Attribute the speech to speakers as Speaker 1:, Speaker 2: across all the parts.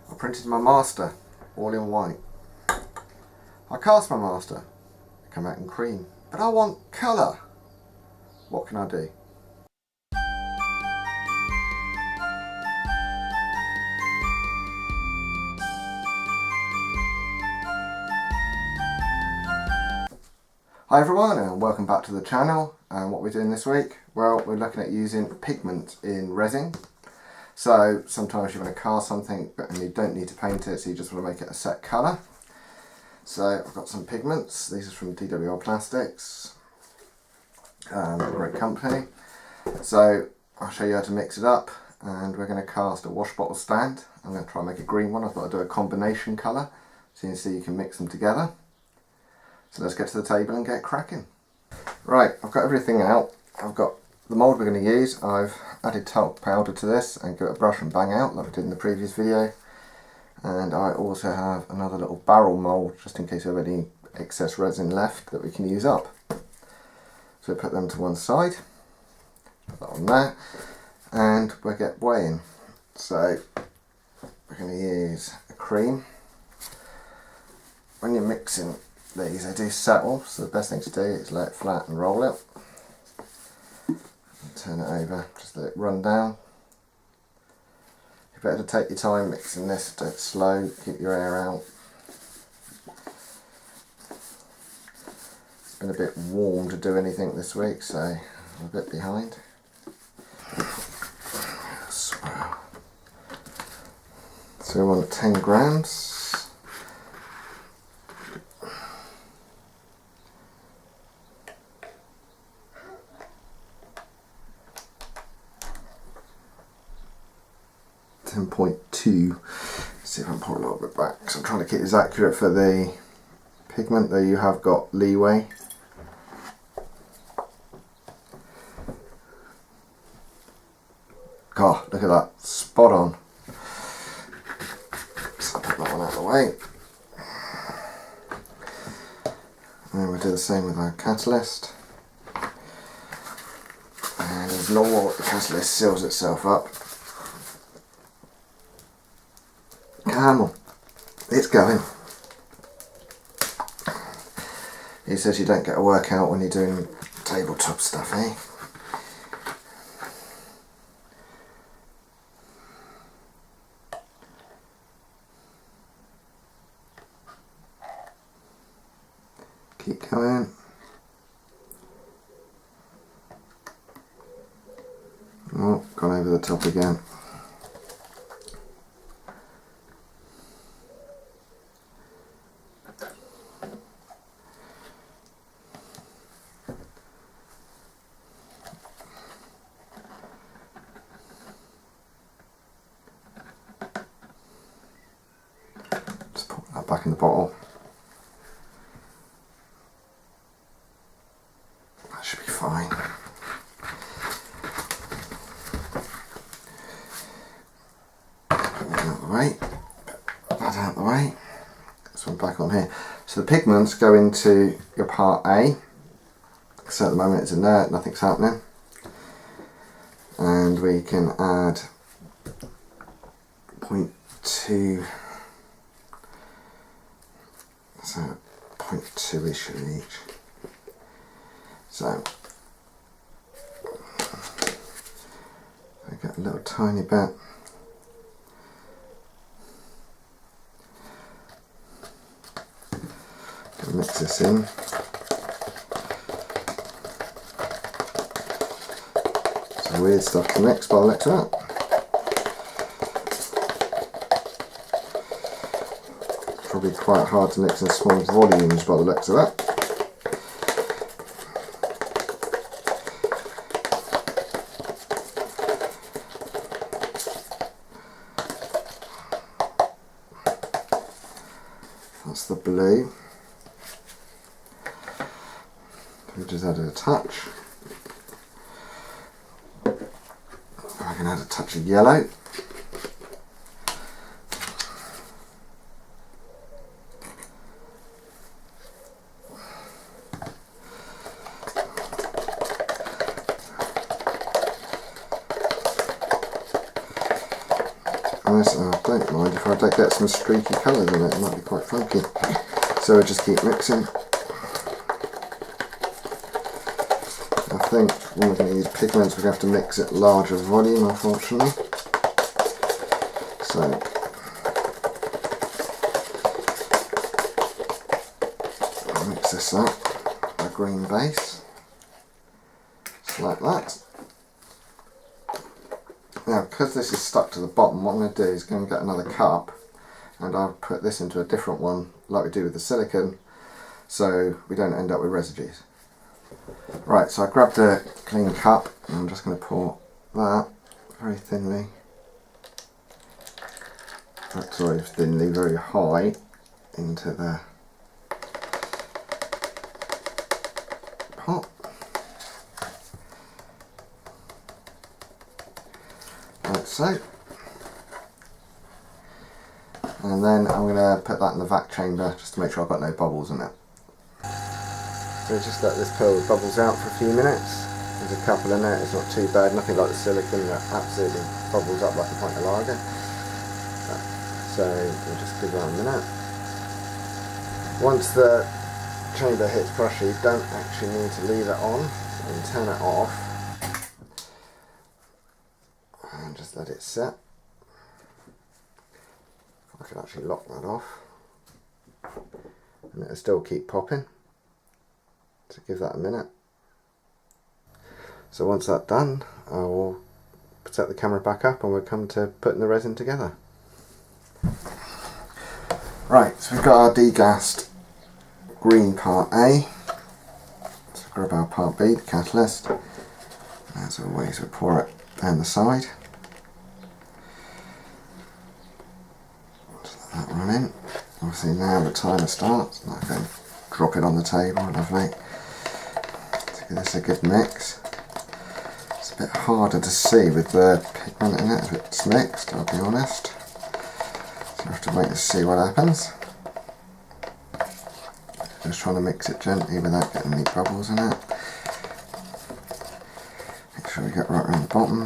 Speaker 1: I printed my master, all in white. I cast my master, it came out in cream. But I want colour. What can I do? Hi everyone and welcome back to the channel. And what we're doing this week, well, we're looking at using pigment in resin. So sometimes you want to cast something and you don't need to paint it, so you just want to make it a set colour. So I've got some pigments. These are from DWR Plastics, a great company. So I'll show you how to mix it up, and we're going to cast a wash bottle stand. I'm going to try and make a green one. I thought I'd do a combination colour so you can see you can mix them together. So let's get to the table and get cracking. Right, I've got everything out. I've got the mould we're going to use. I've added talc powder to this and give it a brush and bang out like we did in the previous video. And I also have another little barrel mould just in case we have any excess resin left that we can use up. So we put them to one side, put that on there, and we'll get weighing. So we're going to use a cream. When you're mixing these, they do settle, so the best thing to do is lay it flat and roll it. Turn it over, just let it run down. You better take your time mixing this, do it slow, keep your air out. It's been a bit warm to do anything this week, so I'm a bit behind. Swirl. So we want 10 grams. .2. See if I can pull a little bit back, because I'm trying to keep this accurate for the pigment. There you have got leeway. God, look at that, spot on. So I'll put that one out of the way. And then we'll do the same with our catalyst. And as normal, the catalyst seals itself up. Come on, it's going. He says you don't get a workout when you're doing tabletop stuff, eh? Keep going. Oh, gone over the top again. Back in the bottle. That should be fine. Put that out of the way. Put that out of the way. This one back on here. So the pigments go into your part A. So at the moment it's in there, nothing's happening. And we can add 0.2. So 0.2-ish in each. So I get a little tiny bit. Mix this in. Some weird stuff to mix by the looks of that. Probably quite hard to mix in small volumes by the looks of that. That's the blue. We just added a touch. I can add a touch of yellow. I don't mind if I don't get some streaky colours in it, it might be quite funky. So we'll just keep mixing. I think when we're going to use pigments, we're going to have to mix it larger volume, unfortunately. So I'll mix this up, a green base, just like that. Now, because this is stuck to the bottom, what I'm going to do is go and get another cup, and I'll put this into a different one, like we do with the silicone, so we don't end up with residues. Right, so I grabbed a clean cup, and I'm just going to pour that very thinly, sorry, thinly, very high, into the pot. Like so. And then I'm going to put that in the vac chamber just to make sure I've got no bubbles in it. So just let this pull the bubbles out for a few minutes. There's a couple in there, it's not too bad, nothing like the silicone that absolutely bubbles up like a pint of lager. So we'll just give that a minute. Once the chamber hits pressure, you don't actually need to leave it on, and turn it off and just let it set. I could actually lock that off, and it'll still keep popping. So give that a minute. So once that's done, I will set the camera back up and we'll come to putting the resin together. Right, so we've got our degassed green part A. So grab our part B, the catalyst. As always, we pour it down the side. Just let that run in. Obviously now the timer starts, and I can drop it on the table, lovely. So give this a good mix. It's a bit harder to see with the pigment in it if it's mixed, I'll be honest. So I have to wait to see what happens. Just trying to mix it gently without getting any bubbles in it. Make sure we get right around the bottom.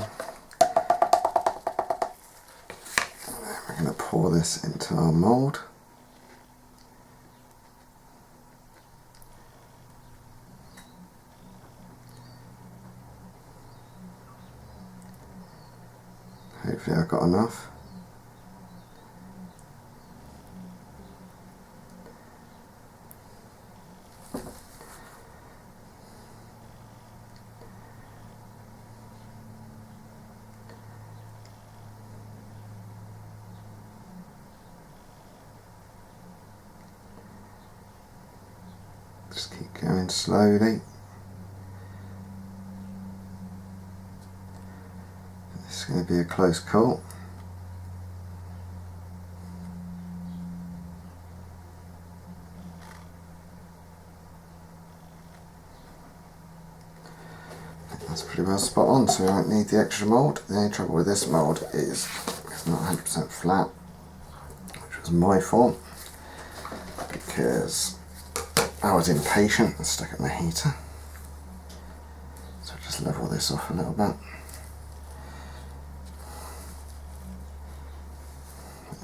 Speaker 1: And then we're going to pour this into our mould. Hopefully I've got enough. Just keep going slowly. This is going to be a close call. That's pretty well spot on, so we won't need the extra mould. The only trouble with this mould is it's not 100% flat, which was my fault, because I was impatient and stuck it in the heater. So I'll just level this off a little bit.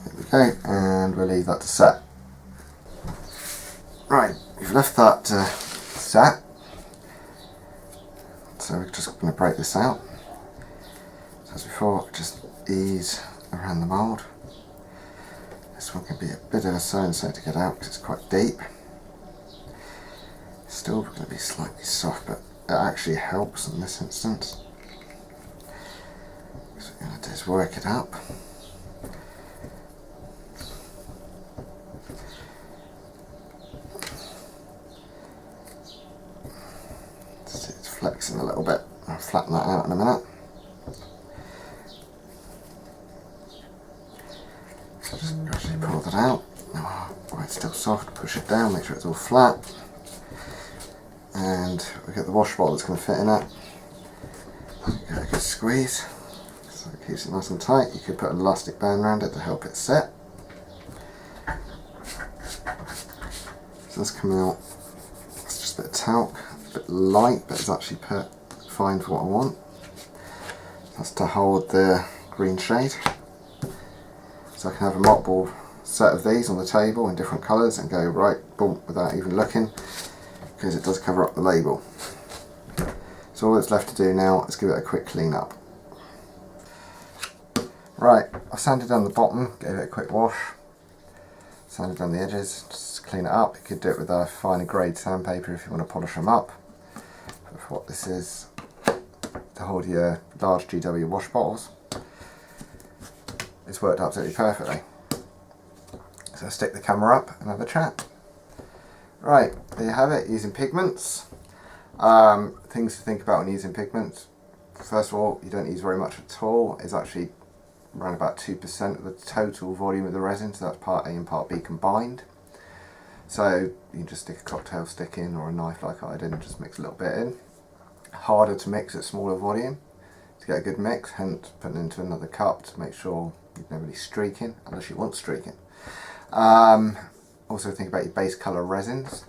Speaker 1: There we go, and we'll leave that to set. Right, we've left that to set. So we're just going to break this out. So as before, just ease around the mould. This one can be a bit of a so-and-so to get out because it's quite deep. Still going to be slightly soft, but it actually helps in this instance. So what we're going to do is work it up. See, it's flexing a little bit. I'll flatten that out in a minute. So just gradually pull that out. While it's still soft, push it down, make sure it's all flat. And we get the wash bottle that's going to fit in it. Give it a good squeeze, so it keeps it nice and tight. You could put an elastic band around it to help it set. So that's coming out. It's just a bit of talc, a bit light, but it's actually fine for what I want. That's to hold the green shade. So So I can have a multiple set of these on the table in different colours and go right, boom, without even looking, because it does cover up the label. So all that's left to do now is give it a quick clean up. Right, I've sanded down the bottom, gave it a quick wash, sanded down the edges, just clean it up. You could do it with a finer grade sandpaper if you want to polish them up. But for what this is, to hold your large GW wash bottles, it's worked absolutely perfectly. So stick the camera up and have a chat. Right, there you have it, using pigments. Things to think about when using pigments. First of all, you don't use very much at all. It's actually around about 2% of the total volume of the resin, so that's part A and part B combined. So you can just stick a cocktail stick in or a knife like I did and just mix a little bit in. Harder to mix at smaller volume to get a good mix, hence putting it into another cup to make sure you've never really streaking, unless you want streaking. Also think about your base colour resins.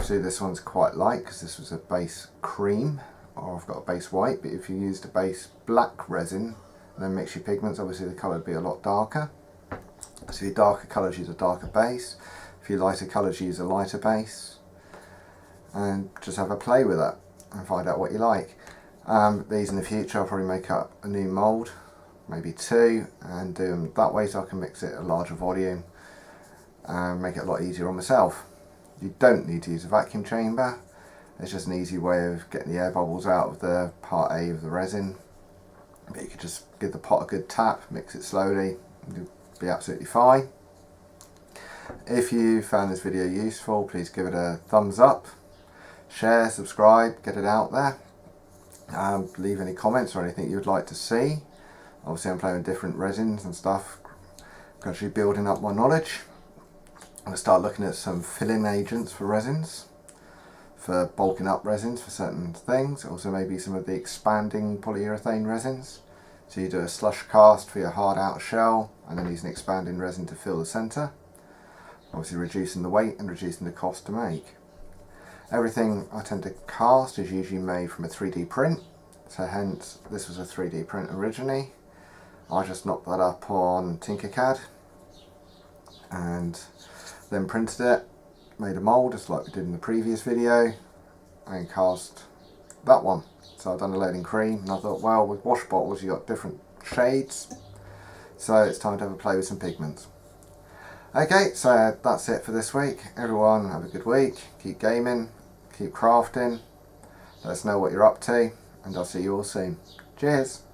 Speaker 1: So this one's quite light because this was a base cream, or I've got a base white, but if you used a base black resin and then mix your pigments, obviously the colour would be a lot darker. So your darker colours use a darker base, if your lighter colours use a lighter base, and just have a play with it and find out what you like. These in the future I'll probably make up a new mould, maybe 2, and do them that way so I can mix it at a larger volume and make it a lot easier on myself. You don't need to use a vacuum chamber, it's just an easy way of getting the air bubbles out of the part A of the resin. But you could just give the pot a good tap, mix it slowly, and you'll be absolutely fine. If you found this video useful, please give it a thumbs up, share, subscribe, get it out there. Leave any comments or anything you would like to see. Obviously I'm playing with different resins and stuff, gradually building up my knowledge. I'm going to start looking at some fill-in agents for resins, for bulking up resins for certain things, also maybe some of the expanding polyurethane resins. So you do a slush cast for your hard outer shell and then use an expanding resin to fill the centre, obviously reducing the weight and reducing the cost to make. Everything I tend to cast is usually made from a 3D print, so hence this was a 3D print originally. I just knocked that up on Tinkercad and then printed it, made a mould just like we did in the previous video, and cast that one. So I've done a loading cream and I thought, well, with wash bottles you've got different shades, so it's time to have a play with some pigments. Okay, so that's it for this week. Everyone have a good week, keep gaming, keep crafting, let us know what you're up to, and I'll see you all soon. Cheers!